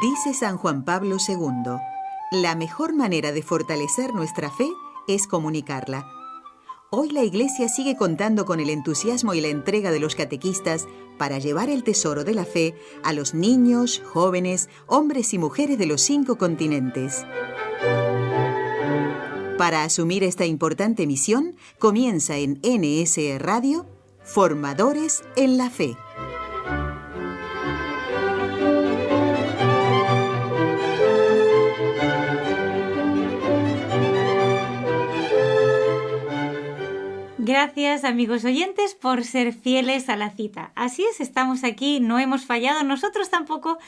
Dice San Juan Pablo II, la mejor manera de fortalecer nuestra fe es comunicarla. Hoy la Iglesia sigue contando con el entusiasmo y la entrega de los catequistas para llevar el tesoro de la fe a los niños, jóvenes, hombres y mujeres de los 5 continentes. Para asumir esta importante misión, comienza en NSE Radio, Formadores en la Fe. Gracias, amigos oyentes, por ser fieles a la cita. Así es, estamos aquí, no hemos fallado nosotros tampoco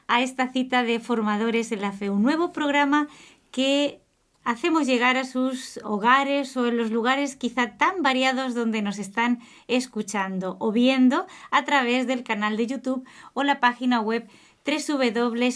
a esta cita de Formadores en la Fe, un nuevo programa que hacemos llegar a sus hogares o en los lugares quizá tan variados donde nos están escuchando o viendo a través del canal de YouTube o la página web www.nsetv.com,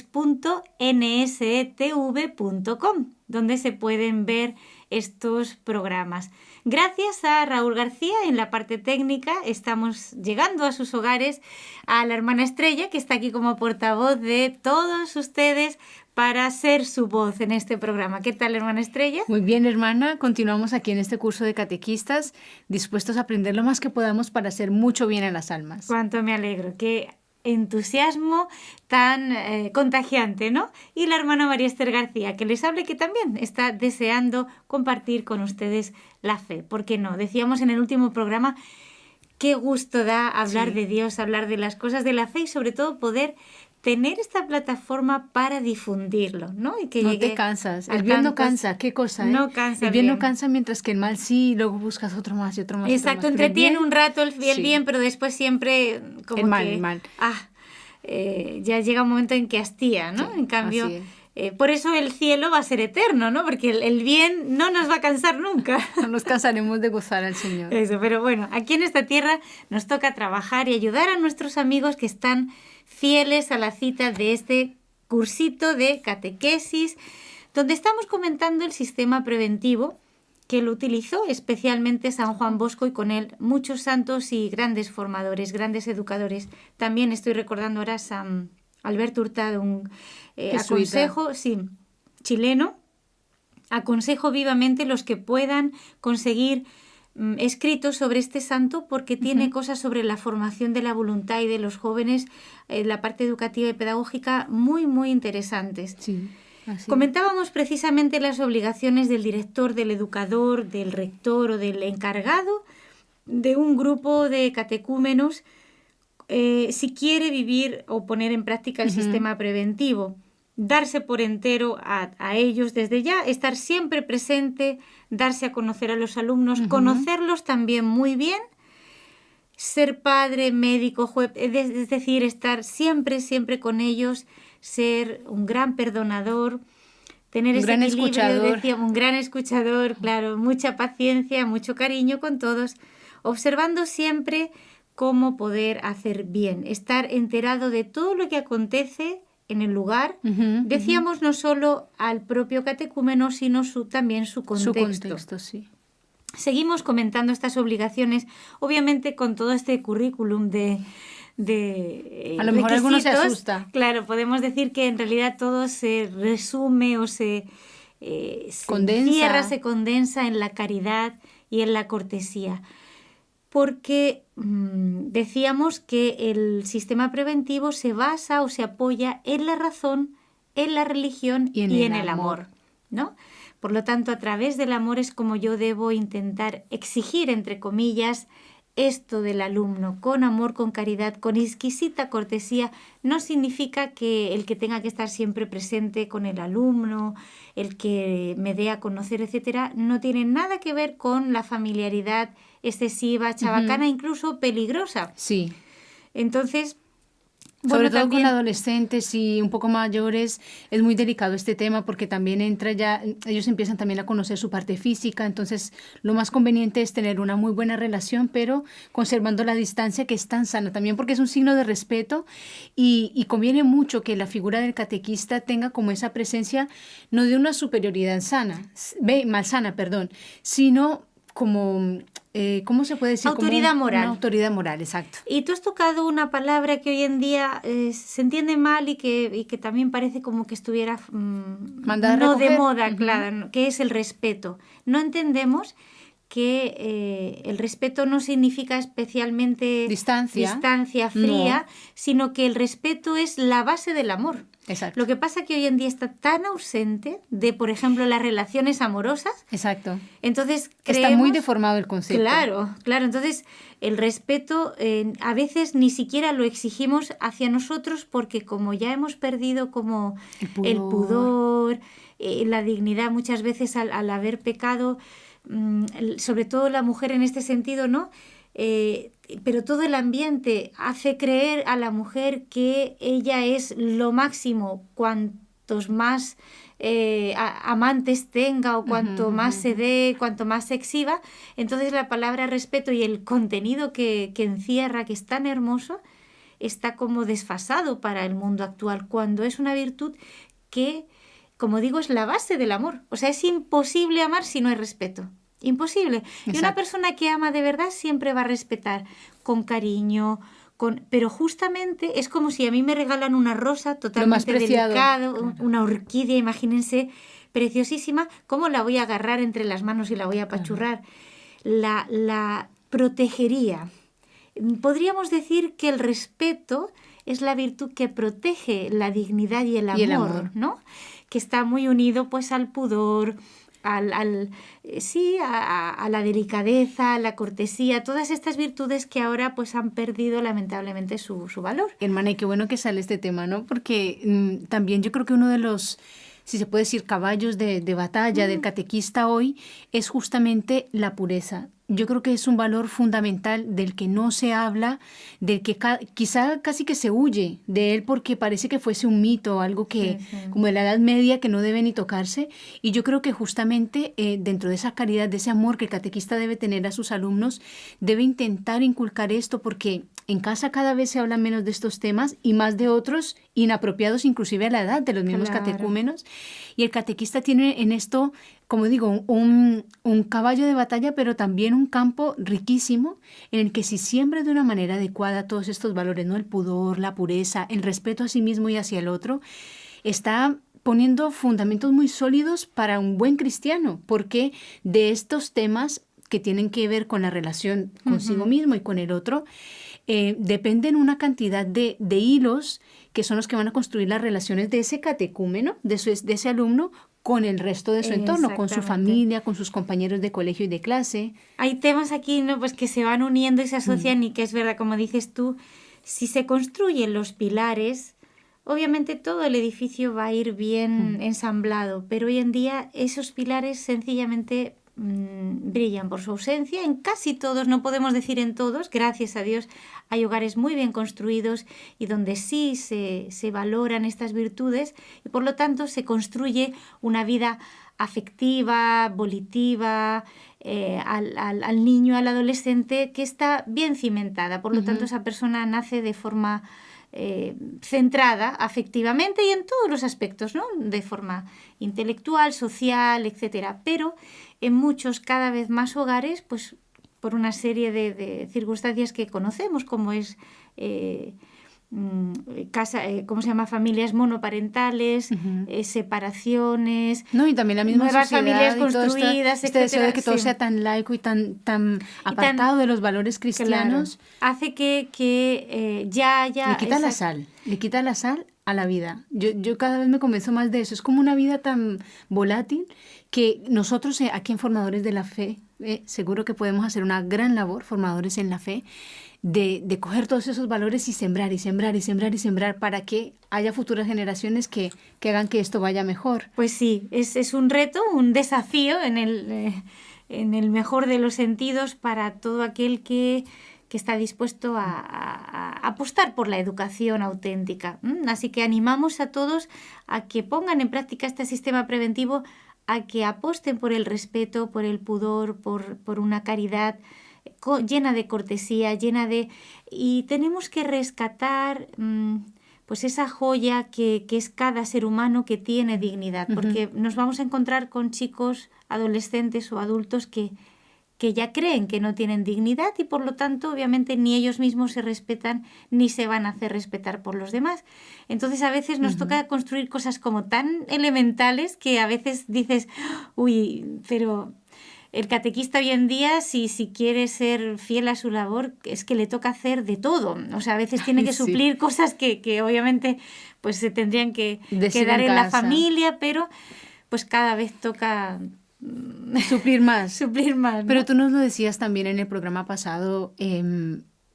donde se pueden ver estos programas. Gracias a Raúl García en la parte técnica estamos llegando a sus hogares, a la hermana Estrella que está aquí como portavoz de todos ustedes para ser su voz en este programa. ¿Qué tal, hermana Estrella? Muy bien, hermana. Continuamos aquí en este curso de catequistas, dispuestos a aprender lo más que podamos para hacer mucho bien a las almas. Cuánto me alegro. Qué entusiasmo tan contagiante, ¿no? Y la hermana María Esther García, que les hable, que también está deseando compartir con ustedes la fe. ¿Por qué no? Decíamos en el último programa qué gusto da hablar de Dios, hablar de las cosas de la fe y sobre todo poder tener esta plataforma para difundirlo, ¿no? Y que no llegue te cansas. El bien no cansa. ¿Qué cosa? No cansa. El bien no cansa, mientras que el mal sí, y luego buscas otro más y otro más. Exacto, otro más. entretiene un rato el bien, pero después siempre como el mal. Ya llega un momento en que hastía, ¿no? Sí, en cambio, por eso el cielo va a ser eterno, ¿no? Porque el bien no nos va a cansar nunca. No nos cansaremos de gozar al Señor. Eso, pero bueno, aquí en esta tierra nos toca trabajar y ayudar a nuestros amigos que están fieles a la cita de este cursito de catequesis, donde estamos comentando el sistema preventivo que lo utilizó especialmente San Juan Bosco y con él muchos santos y grandes formadores, grandes educadores. También estoy recordando ahora a San Alberto Hurtado, un chileno. Aconsejo vivamente los que puedan conseguir escritos sobre este santo porque tiene cosas sobre la formación de la voluntad y de los jóvenes, la parte educativa y pedagógica muy, muy interesantes. Sí. Comentábamos precisamente las obligaciones del director, del educador, del rector o del encargado de un grupo de catecúmenos si quiere vivir o poner en práctica el sistema preventivo. Darse por entero a ellos desde ya, estar siempre presente, darse a conocer a los alumnos, conocerlos también muy bien, ser padre, médico, juez, es decir, estar siempre con ellos, ser un gran perdonador, tener ese equilibrio, un gran escuchador, claro, mucha paciencia, mucho cariño con todos, observando siempre cómo poder hacer bien, estar enterado de todo lo que acontece en el lugar. Decíamos no solo al propio catecúmeno, sino también su contexto. Su contexto, sí. Seguimos comentando estas obligaciones, obviamente con todo este currículum de a lo mejor alguno se asusta. Claro, podemos decir que en realidad todo se resume o se condensa en la caridad y en la cortesía. Porque decíamos que el sistema preventivo se basa o se apoya en la razón, en la religión y en el amor, ¿no? Por lo tanto, a través del amor es como yo debo intentar exigir, entre comillas, esto del alumno, con amor, con caridad, con exquisita cortesía. No significa que el que tenga que estar siempre presente con el alumno, el que me dé a conocer, etcétera, no tiene nada que ver con la familiaridad excesiva, chabacana, incluso peligrosa. Sí. Entonces, sobre todo con adolescentes y un poco mayores es muy delicado este tema porque también ellos empiezan también a conocer su parte física, entonces lo más conveniente es tener una muy buena relación, pero conservando la distancia que es tan sana también porque es un signo de respeto y conviene mucho que la figura del catequista tenga como esa presencia no de una superioridad malsana, sino como ¿cómo se puede decir? Autoridad moral. Una autoridad moral, exacto. Y tú has tocado una palabra que hoy en día se entiende mal y que también parece como que estuviera no de moda, claro, que es el respeto. No entendemos que el respeto no significa especialmente distancia fría, sino que el respeto es la base del amor. Exacto. Lo que pasa es que hoy en día está tan ausente de, por ejemplo, las relaciones amorosas. Exacto. Entonces está muy deformado el concepto. Claro. Entonces, el respeto a veces ni siquiera lo exigimos hacia nosotros porque como ya hemos perdido como el pudor, la dignidad muchas veces al haber pecado, sobre todo la mujer en este sentido, ¿no? Pero todo el ambiente hace creer a la mujer que ella es lo máximo, cuantos más amantes tenga o cuanto más se dé, cuanto más se exhiba. Entonces la palabra respeto y el contenido que encierra, que es tan hermoso, está como desfasado para el mundo actual, cuando es una virtud que, como digo, es la base del amor. O sea, es imposible amar si no hay respeto. Imposible. Exacto. Y una persona que ama de verdad siempre va a respetar con cariño, pero justamente es como si a mí me regalan una rosa totalmente delicada, una orquídea, imagínense, preciosísima, ¿cómo la voy a agarrar entre las manos y la voy a apachurrar? La protegería. Podríamos decir que el respeto es la virtud que protege la dignidad y el amor, ¿no? Que está muy unido pues al pudor, a la delicadeza, a la cortesía, todas estas virtudes que ahora pues han perdido lamentablemente su valor. Hermana, y qué bueno que sale este tema, ¿no? Porque también yo creo que uno de los, si se puede decir, caballos de batalla del catequista hoy es justamente la pureza. Yo creo que es un valor fundamental del que no se habla, del que quizá casi que se huye de él porque parece que fuese un mito, algo que como de la Edad Media que no debe ni tocarse. Y yo creo que justamente dentro de esa caridad, de ese amor que el catequista debe tener a sus alumnos, debe intentar inculcar esto porque en casa cada vez se habla menos de estos temas y más de otros inapropiados inclusive a la edad de los mismos catecúmenos. Y el catequista tiene en esto, como digo, un caballo de batalla, pero también un campo riquísimo en el que si siembra de una manera adecuada todos estos valores, ¿no? El pudor, la pureza, el respeto a sí mismo y hacia el otro, está poniendo fundamentos muy sólidos para un buen cristiano, porque de estos temas que tienen que ver con la relación consigo mismo y con el otro, dependen una cantidad de hilos que son los que van a construir las relaciones de ese catecúmeno, de ese alumno, con el resto de su entorno, con su familia, con sus compañeros de colegio y de clase. Hay temas aquí, ¿no? Pues que se van uniendo y se asocian y que es verdad, como dices tú, si se construyen los pilares, obviamente todo el edificio va a ir bien ensamblado, pero hoy en día esos pilares sencillamente brillan por su ausencia. En casi todos, no podemos decir en todos, gracias a Dios, hay hogares muy bien construidos y donde sí se valoran estas virtudes y por lo tanto se construye una vida afectiva, volitiva, al niño, al adolescente, que está bien cimentada. Por lo tanto, esa persona nace de forma centrada afectivamente y en todos los aspectos, ¿no? De forma intelectual, social, etcétera. Pero en muchos, cada vez más hogares, pues por una serie de circunstancias que conocemos, como es ¿cómo se llama? Familias monoparentales, separaciones, no, y también la misma nuevas familias construidas, este deseo de que todo sea tan laico y tan apartado de los valores cristianos, hace que ya le quita la sal a la vida. Yo cada vez me convenzo más de eso. Es como una vida tan volátil que nosotros aquí en Formadores de la Fe, seguro que podemos hacer una gran labor, formadores en la fe, de coger todos esos valores y sembrar, y sembrar, y sembrar, y sembrar para que haya futuras generaciones que hagan que esto vaya mejor. Pues sí, es un reto, un desafío en el mejor de los sentidos para todo aquel que está dispuesto a apostar por la educación auténtica. Así que animamos a todos a que pongan en práctica este sistema preventivo, a que aposten por el respeto, por el pudor, por una caridad llena de cortesía, y tenemos que rescatar pues esa joya que es cada ser humano que tiene dignidad, porque nos vamos a encontrar con chicos, adolescentes o adultos que que ya creen que no tienen dignidad y por lo tanto obviamente ni ellos mismos se respetan ni se van a hacer respetar por los demás. Entonces a veces nos toca construir cosas como tan elementales que a veces dices, uy, pero el catequista hoy en día, si quiere ser fiel a su labor, es que le toca hacer de todo. O sea, a veces tiene que suplir cosas que obviamente pues se tendrían que quedar en la familia, pero pues cada vez toca suplir más. suplir más, ¿no? Pero tú nos lo decías también en el programa pasado,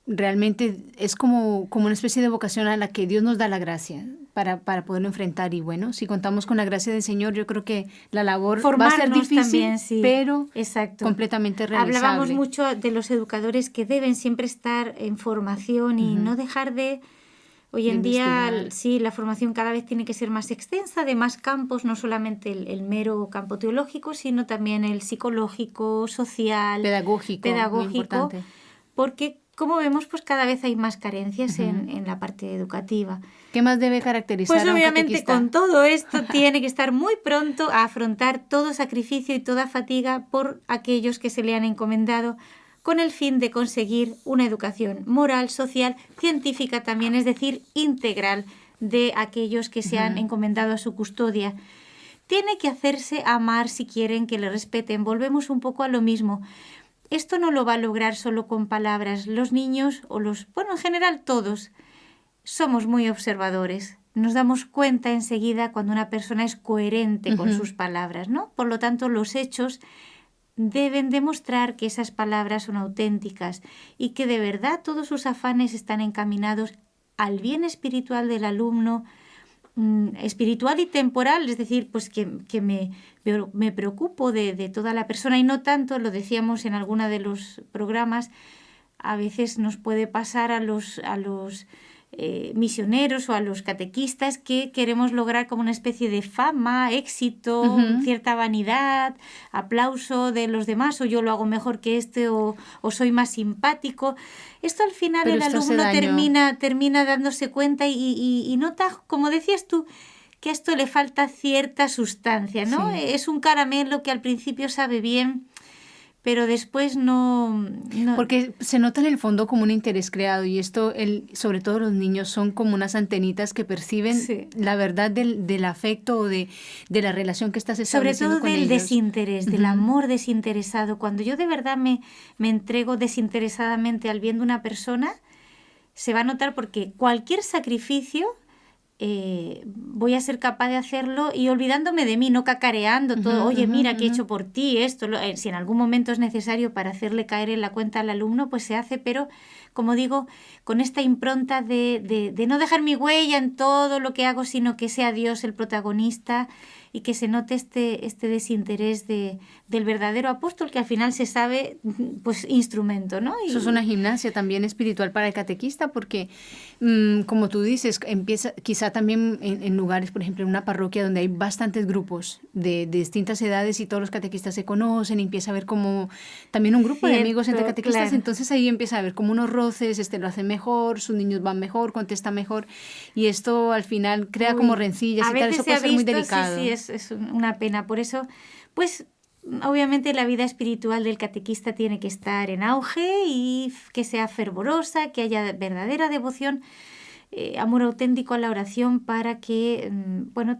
realmente es como una especie de vocación a la que Dios nos da la gracia para poderlo enfrentar. Y bueno, si contamos con la gracia del Señor, yo creo que la labor va a ser difícil, también, sí. pero Exacto. completamente realizable. Hablábamos mucho de los educadores que deben siempre estar en formación y no dejar de... Hoy en día, sí, la formación cada vez tiene que ser más extensa, de más campos, no solamente el mero campo teológico, sino también el psicológico, social, pedagógico, muy importante. Porque, como vemos, pues cada vez hay más carencias en la parte educativa. ¿Qué más debe caracterizar pues a un obviamente catequista? Con todo esto tiene que estar muy pronto a afrontar todo sacrificio y toda fatiga por aquellos que se le han encomendado, con el fin de conseguir una educación moral, social, científica también, es decir, integral de aquellos que se han encomendado a su custodia. Tiene que hacerse amar si quieren que le respeten. Volvemos un poco a lo mismo. Esto no lo va a lograr solo con palabras. Los niños, en general todos, somos muy observadores. Nos damos cuenta enseguida cuando una persona es coherente con sus palabras, ¿no? Por lo tanto, los hechos deben demostrar que esas palabras son auténticas y que de verdad todos sus afanes están encaminados al bien espiritual del alumno, espiritual y temporal, es decir, pues que me preocupo de toda la persona y no tanto, lo decíamos en alguno de los programas, a veces nos puede pasar a los misioneros o a los catequistas que queremos lograr como una especie de fama, éxito, cierta vanidad, aplauso de los demás, o yo lo hago mejor que o soy más simpático. Esto al final Pero el alumno termina dándose cuenta y nota, como decías tú, que a esto le falta cierta sustancia, ¿no? Sí. Es un caramelo que al principio sabe bien, pero después no... Porque se nota en el fondo como un interés creado y esto, sobre todo los niños, son como unas antenitas que perciben la verdad del afecto o de la relación que estás estableciendo con ellos. Sobre todo del desinterés, del amor desinteresado. Cuando yo de verdad me entrego desinteresadamente al bien de una persona, se va a notar porque cualquier sacrificio... voy a ser capaz de hacerlo y olvidándome de mí, no cacareando todo, oye, mira que he hecho por ti esto, si en algún momento es necesario para hacerle caer en la cuenta al alumno, pues se hace, pero como digo, con esta impronta de no dejar mi huella en todo lo que hago, sino que sea Dios el protagonista y que se note este desinterés del verdadero apóstol, que al final se sabe, pues, instrumento, ¿no? Eso es una gimnasia también espiritual para el catequista, porque, como tú dices, empieza quizá también en lugares, por ejemplo, en una parroquia donde hay bastantes grupos de distintas edades y todos los catequistas se conocen y empieza a haber como también un grupo de amigos entre catequistas, claro. Entonces ahí empieza a haber como unos roces, lo hace mejor, sus niños van mejor, contesta mejor, y esto al final crea como rencillas y tal, eso puede ser muy delicado. Sí, es una pena. Por eso, pues, obviamente la vida espiritual del catequista tiene que estar en auge y que sea fervorosa, que haya verdadera devoción, amor auténtico a la oración para que,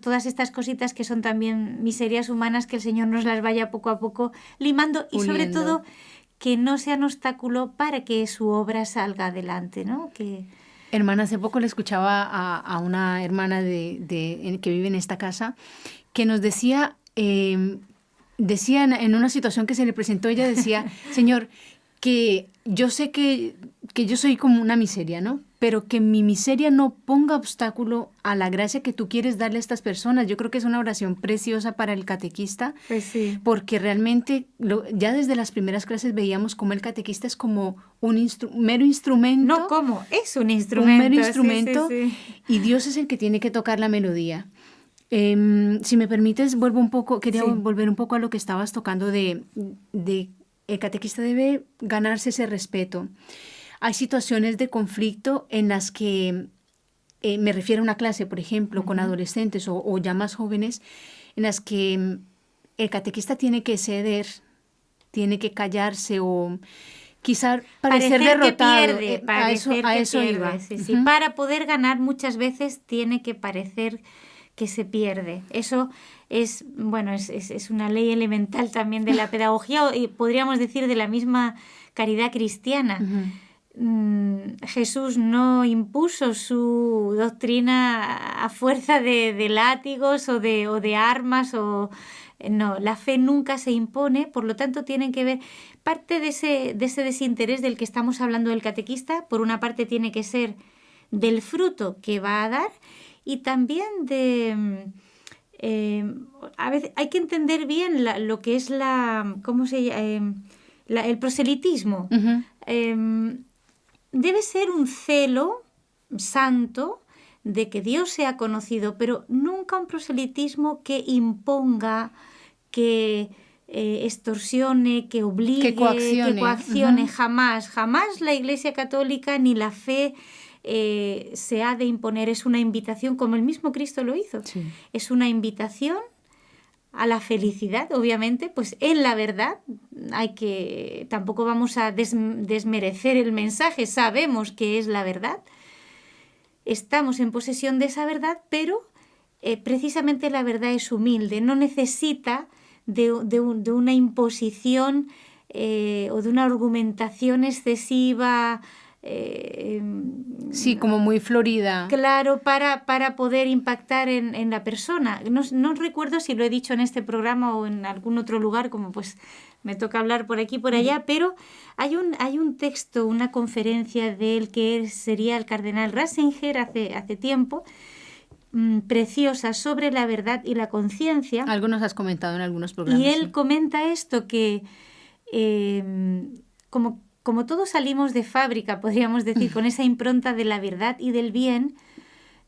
todas estas cositas que son también miserias humanas, que el Señor nos las vaya poco a poco limando y sobre todo que no sean obstáculo para que su obra salga adelante, ¿no? Hermana, hace poco le escuchaba a una hermana que vive en esta casa que nos decía en una situación que se le presentó, ella decía, Señor, que yo sé que yo soy como una miseria, ¿no? Pero que mi miseria no ponga obstáculo a la gracia que tú quieres darle a estas personas. Yo creo que es una oración preciosa para el catequista, pues sí. Porque realmente ya desde las primeras clases veíamos como el catequista es como un mero instrumento. No, ¿cómo? Es un instrumento. Un mero instrumento, sí. Y Dios es el que tiene que tocar la melodía. Si me permites, quería volver un poco a lo que estabas tocando de el catequista debe ganarse ese respeto. Hay situaciones de conflicto en las que, me refiero a una clase, por ejemplo, con adolescentes o ya más jóvenes, en las que el catequista tiene que ceder tiene que callarse o quizá parecer derrotado. A eso iba. Sí. Para poder ganar muchas veces tiene que parecer que se pierde. Eso es una ley elemental también de la pedagogía y podríamos decir de la misma caridad cristiana. Jesús no impuso su doctrina a fuerza de látigos o de armas no, la fe nunca se impone, por lo tanto tienen que ver parte de ese desinterés del que estamos hablando del catequista. Por una parte tiene que ser del fruto que va a dar y también a veces hay que entender bien lo que es el proselitismo. Debe ser un celo santo de que Dios sea conocido, pero nunca un proselitismo que imponga, que extorsione, que obligue, que coaccione. Jamás la Iglesia Católica ni la fe se ha de imponer. Es una invitación, como el mismo Cristo lo hizo. Sí. Es una invitación a la felicidad, obviamente, pues en la verdad. Tampoco vamos a desmerecer el mensaje, sabemos que es la verdad. Estamos en posesión de esa verdad, pero precisamente la verdad es humilde, no necesita de una imposición o de una argumentación excesiva. Sí, como muy florida. Claro, para poder impactar en la persona. No recuerdo si lo he dicho en este programa o en algún otro lugar, como pues me toca hablar por aquí y por allá, pero hay un texto, una conferencia de él que sería el cardenal Ratzinger hace tiempo, preciosa, sobre la verdad y la conciencia. Algo nos has comentado en algunos programas. Y él comenta esto, que como todos salimos de fábrica, podríamos decir, con esa impronta de la verdad y del bien,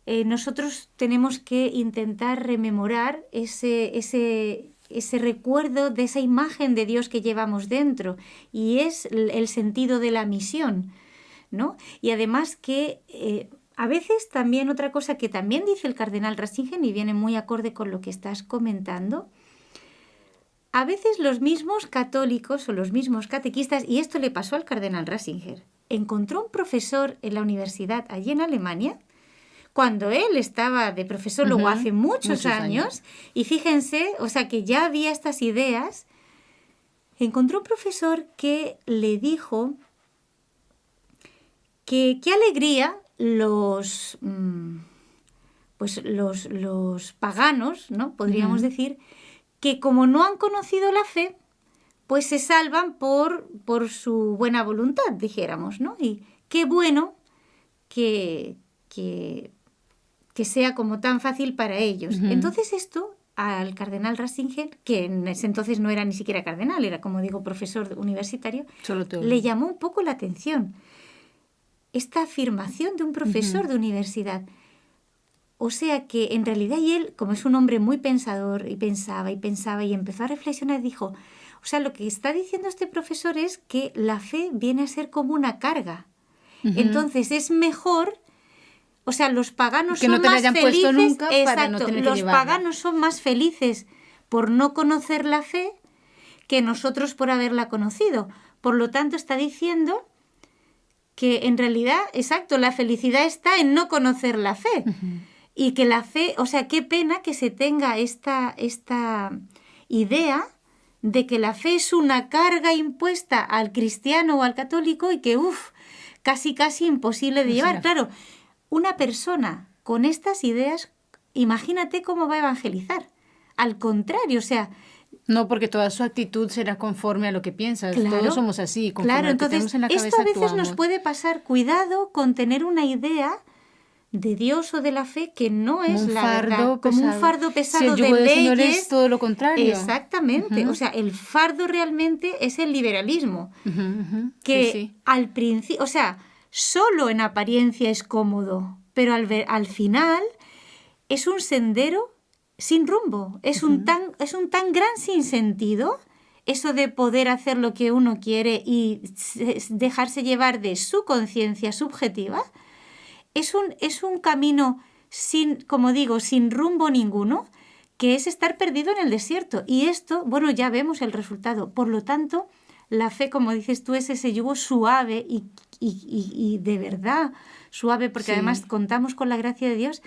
nosotros tenemos que intentar rememorar ese recuerdo de esa imagen de Dios que llevamos dentro, y es el sentido de la misión, ¿no? Y además que a veces también otra cosa que también dice el cardenal Ratzinger, y viene muy acorde con lo que estás comentando, a veces los mismos católicos o los mismos catequistas, y esto le pasó al cardenal Ratzinger, encontró un profesor en la universidad allí en Alemania, cuando él estaba de profesor, luego hace muchos años, y fíjense, o sea que ya había estas ideas, encontró un profesor que le dijo que qué alegría los paganos, ¿no? Podríamos decir, que como no han conocido la fe, pues se salvan por su buena voluntad, dijéramos, ¿no? Y qué bueno que sea como tan fácil para ellos. Entonces esto al cardenal Ratzinger, que en ese entonces no era ni siquiera cardenal, era, como digo, profesor universitario, le llamó un poco la atención esta afirmación de un profesor de universidad. O sea que en realidad, y él, como es un hombre muy pensador, y pensaba y empezó a reflexionar, dijo, o sea, lo que está diciendo este profesor es que la fe viene a ser como una carga. Entonces es mejor, o sea, los paganos son más felices. Nunca para no tener que los paganos son más felices por no conocer la fe que nosotros por haberla conocido. Por lo tanto, está diciendo que en realidad, exacto, la felicidad está en no conocer la fe. Y que la fe, o sea, qué pena que se tenga esta idea de que la fe es una carga impuesta al cristiano o al católico y que, casi imposible de llevar. Claro, una persona con estas ideas, imagínate cómo va a evangelizar. Al contrario, o sea... No, porque toda su actitud será conforme a lo que piensas. Claro, todos somos así, conforme a lo que entonces, tenemos en la cabeza esto a veces actuamos. Nos puede pasar. Cuidado con tener una idea de Dios o de la fe que no es la verdad, como un fardo pesado si el yugo de del leyes. Señor es todo lo contrario. Exactamente, o sea, el fardo realmente es el liberalismo, que al principio, o sea, solo en apariencia es cómodo, pero al final es un sendero sin rumbo, es un tan gran sinsentido, eso de poder hacer lo que uno quiere y dejarse llevar de su conciencia subjetiva. Es un camino sin, como digo, sin rumbo ninguno, que es estar perdido en el desierto. Y esto, bueno, ya vemos el resultado. Por lo tanto, la fe, como dices tú, es ese yugo suave y de verdad suave, porque además contamos con la gracia de Dios.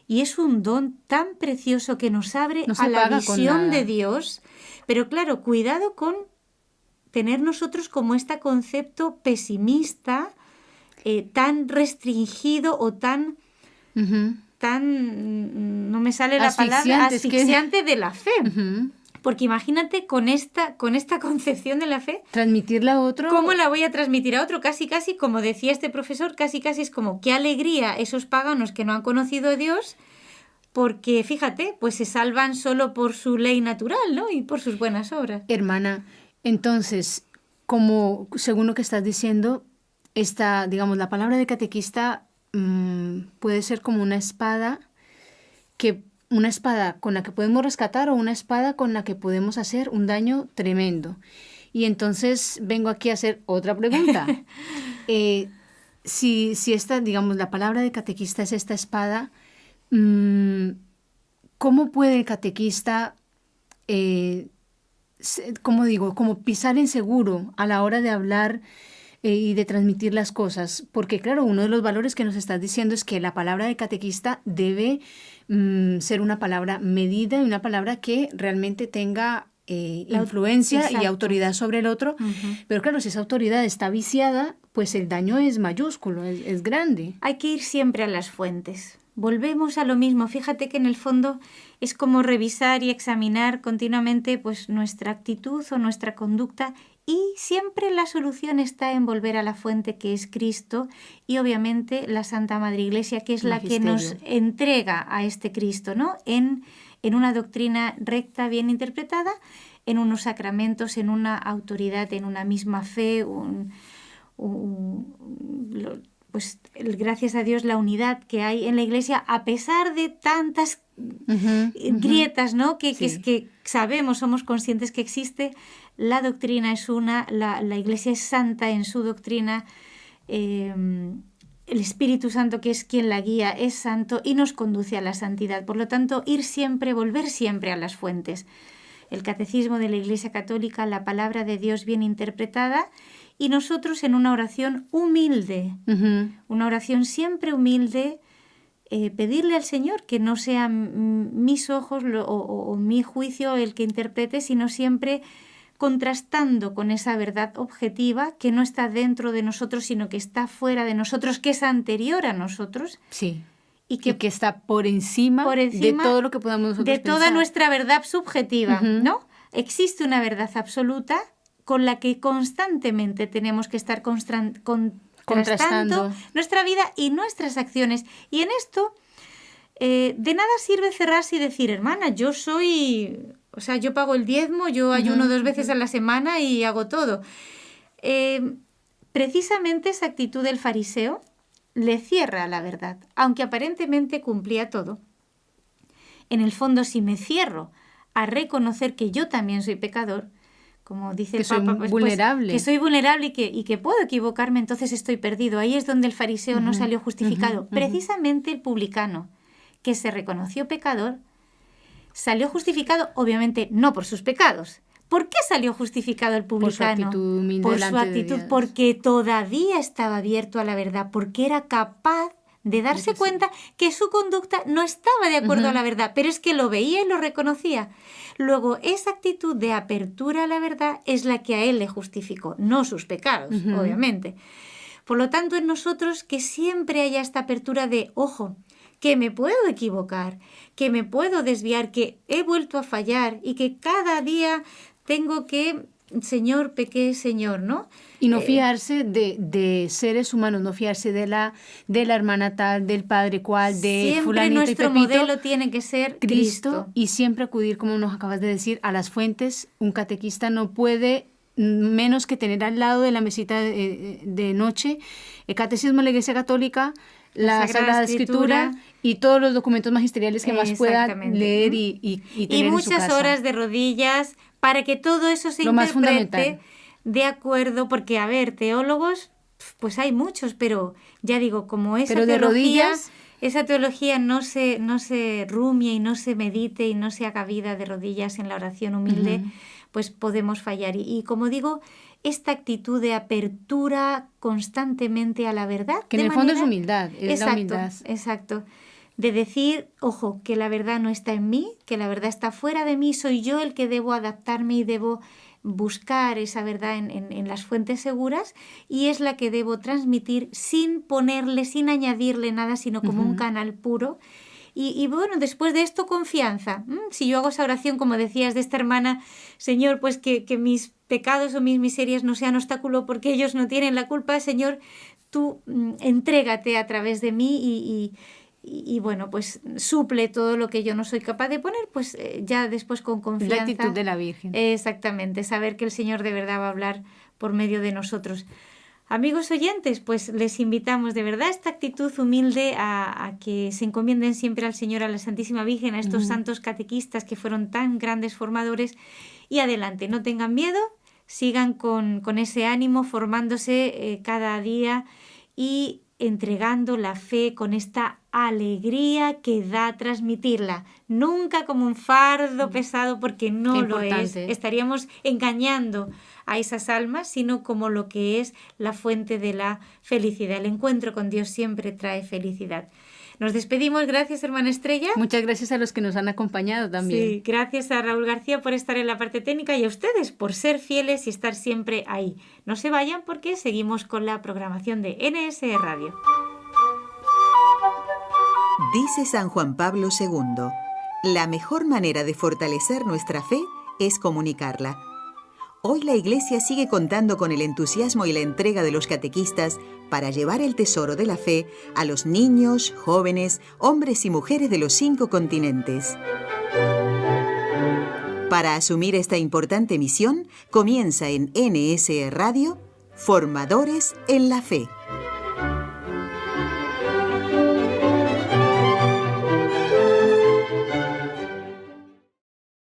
Y es un don tan precioso que nos abre a la visión de Dios. Pero claro, cuidado con tener nosotros como este concepto pesimista, tan restringido o tan, no me sale la palabra, asfixiante de la fe. Porque imagínate con esta concepción de la fe, transmitirla a otro. ¿Cómo la voy a transmitir a otro? Casi, como decía este profesor, casi es como qué alegría esos paganos que no han conocido a Dios, porque fíjate, pues se salvan solo por su ley natural, ¿no? Y por sus buenas obras. Hermana, entonces, como según lo que estás diciendo, digamos, la palabra de catequista puede ser como una espada con la que podemos rescatar o una espada con la que podemos hacer un daño tremendo. Y entonces vengo aquí a hacer otra pregunta. Si esta, digamos, la palabra de catequista es esta espada, ¿cómo puede el catequista, como pisar en seguro a la hora de hablar y de transmitir las cosas? Porque claro, uno de los valores que nos estás diciendo es que la palabra de catequista debe ser una palabra medida y una palabra que realmente tenga influencia y autoridad sobre el otro. Pero claro, si esa autoridad está viciada, pues el daño es mayúsculo, es grande. Hay que ir siempre a las fuentes. Volvemos a lo mismo. Fíjate que en el fondo es como revisar y examinar continuamente pues nuestra actitud o nuestra conducta, y siempre la solución está en volver a la fuente, que es Cristo, y obviamente la Santa Madre Iglesia, que es la que nos entrega a este Cristo, ¿no? En una doctrina recta, bien interpretada, en unos sacramentos, en una autoridad, en una misma fe, pues gracias a Dios la unidad que hay en la Iglesia, a pesar de tantas grietas, ¿no? Que sabemos, somos conscientes que existe. La doctrina es una, la Iglesia es santa en su doctrina, el Espíritu Santo, que es quien la guía, es santo y nos conduce a la santidad. Por lo tanto, volver siempre a las fuentes. El catecismo de la Iglesia Católica, la palabra de Dios bien interpretada, y nosotros en una oración humilde, una oración siempre humilde, pedirle al Señor que no sean mis ojos o mi juicio el que interprete, sino siempre contrastando con esa verdad objetiva que no está dentro de nosotros, sino que está fuera de nosotros, que es anterior a nosotros. Sí. Y que está por encima de todo lo que podamos nosotros de toda pensar. Nuestra verdad subjetiva, ¿no? Existe una verdad absoluta con la que constantemente tenemos que estar contrastando nuestra vida y nuestras acciones. Y en esto, de nada sirve cerrarse y decir, hermana, yo pago el diezmo, yo ayuno 2 veces a la semana y hago todo. Precisamente esa actitud del fariseo le cierra a la verdad, aunque aparentemente cumplía todo. En el fondo, si me cierro a reconocer que yo también soy pecador, como dice el Papa, que soy vulnerable y que puedo equivocarme, entonces estoy perdido. Ahí es donde el fariseo no salió justificado. Precisamente el publicano, que se reconoció pecador, salió justificado, obviamente no por sus pecados. ¿Por qué salió justificado el publicano? Por su actitud, porque todavía estaba abierto a la verdad, porque era capaz de darse cuenta que su conducta no estaba de acuerdo a la verdad, pero es que lo veía y lo reconocía. Luego, esa actitud de apertura a la verdad es la que a él le justificó, no sus pecados, obviamente. Por lo tanto, en nosotros que siempre haya esta apertura de, ojo, que me puedo equivocar, que me puedo desviar, que he vuelto a fallar y que cada día tengo que, Señor, pequé, Señor, ¿no? Y no fiarse de seres humanos, no fiarse de la hermana tal, del padre cual, de fulanito y pepito. Siempre nuestro modelo tiene que ser Cristo. Y siempre acudir, como nos acabas de decir, a las fuentes. Un catequista no puede menos que tener al lado de la mesita de noche el Catecismo de la Iglesia Católica, la Sagrada Escritura y todos los documentos magisteriales que más pueda leer y tener muchas en su casa. Horas de rodillas para que todo eso se interprete de acuerdo, porque, a ver, teólogos, pues hay muchos, pero ya digo, como esa pero de teología rodillas, esa teología no se rumie y no se medite y no se haga vida de rodillas en la oración humilde, pues podemos fallar. Y como digo, esta actitud de apertura constantemente a la verdad. Que en el fondo es humildad, es la humildad. Exacto. De decir, ojo, que la verdad no está en mí, que la verdad está fuera de mí, soy yo el que debo adaptarme y debo buscar esa verdad en las fuentes seguras, y es la que debo transmitir sin ponerle, sin añadirle nada, sino como un canal puro. Y bueno, después de esto, confianza. Si yo hago esa oración, como decías, de esta hermana, Señor, pues que mis pecados o mis miserias no sean obstáculo porque ellos no tienen la culpa, Señor, tú entrégate a través de mí y bueno, pues suple todo lo que yo no soy capaz de poner, pues ya después con confianza. La actitud de la Virgen. Exactamente, saber que el Señor de verdad va a hablar por medio de nosotros. Amigos oyentes, pues les invitamos de verdad esta actitud humilde a que se encomienden siempre al Señor, a la Santísima Virgen, a estos santos catequistas que fueron tan grandes formadores, y adelante, no tengan miedo, sigan con ese ánimo, formándose cada día y entregando la fe con esta alegría que da transmitirla, nunca como un fardo pesado, porque no lo es, estaríamos engañando a esas almas, sino como lo que es la fuente de la felicidad. El encuentro con Dios siempre trae felicidad. Nos despedimos, gracias hermana Estrella. Muchas gracias a los que nos han acompañado también. Sí, gracias a Raúl García por estar en la parte técnica y a ustedes por ser fieles y estar siempre ahí. No se vayan porque seguimos con la programación de NSE Radio. Dice San Juan Pablo II, la mejor manera de fortalecer nuestra fe es comunicarla. Hoy la Iglesia sigue contando con el entusiasmo y la entrega de los catequistas para llevar el tesoro de la fe a los niños, jóvenes, hombres y mujeres de los 5 continentes. Para asumir esta importante misión, comienza en NSE Radio, Formadores en la Fe.